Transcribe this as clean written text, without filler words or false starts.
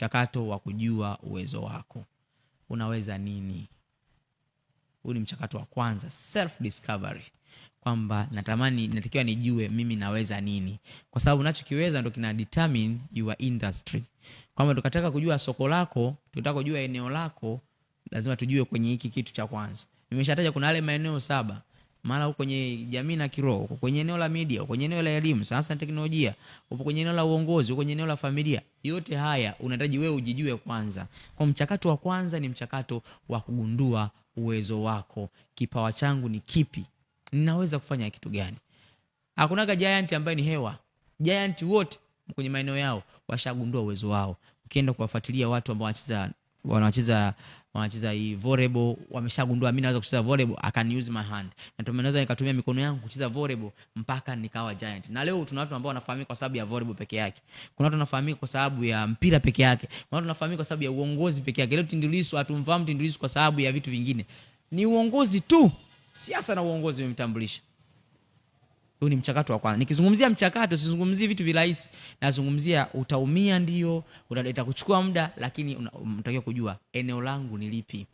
mchakato wa kujua uwezo wako. Unaweza nini? Huu ni mchakato wa kwanza, self discovery, kwamba natakiwa nijue mimi naweza nini, kwa sababu unachokiweza ndio kina determine your industry. Kwamba tukataka kujua soko lako, tunataka kujua eneo lako, lazima tujue kwenye hiki kitu cha kwanza. Nimeshataja kuna yale maeneo 7, mara huko kwenye jamii na kiroho, kwenye eneo la media, kwenye eneo la elimu, sayansi na teknolojia, upo kwenye eneo la uongozi, kwenye eneo la familia. Yote haya unahitaji wewe ujijue kwanza. Kwa mchakato wa kwanza ni mchakato wa kugundua uwezo wako. Kipawa changu ni kipi? Ninaweza kufanya kitu gani? Hakunaga giant ambaye ni hewa. Giant wote kwenye maeneo yao washagundua uwezo wao. Ukienda kuwafuatilia watu ambao wanacheza hii volleyball, wameshagundua mimi naweza kucheza volleyball, I can use my hand. Na tunaweza nikatumia mikono yangu kucheza volleyball mpaka nikawa giant. Na leo tuna watu ambao wanafahamika kwa sababu ya volleyball peke yake. Kuna watu wanafahamika kwa sababu ya mpira peke yake. Kuna watu wanafahamika kwa sababu ya uongozi peke yake. Leo Tundu Lissu hatumfahamu Tundu Lissu kwa sababu ya vitu vingine. Ni uongozi tu. Siasa na uongozi umemtambulisha. Huu ni mchakato wa kwanza. Nikizungumzia mchakato sizungumzii vitu virahisi. Nazungumzia utaumia, ndio, itakuchukua muda, lakini unatakiwa kujua eneo langu ni lipi.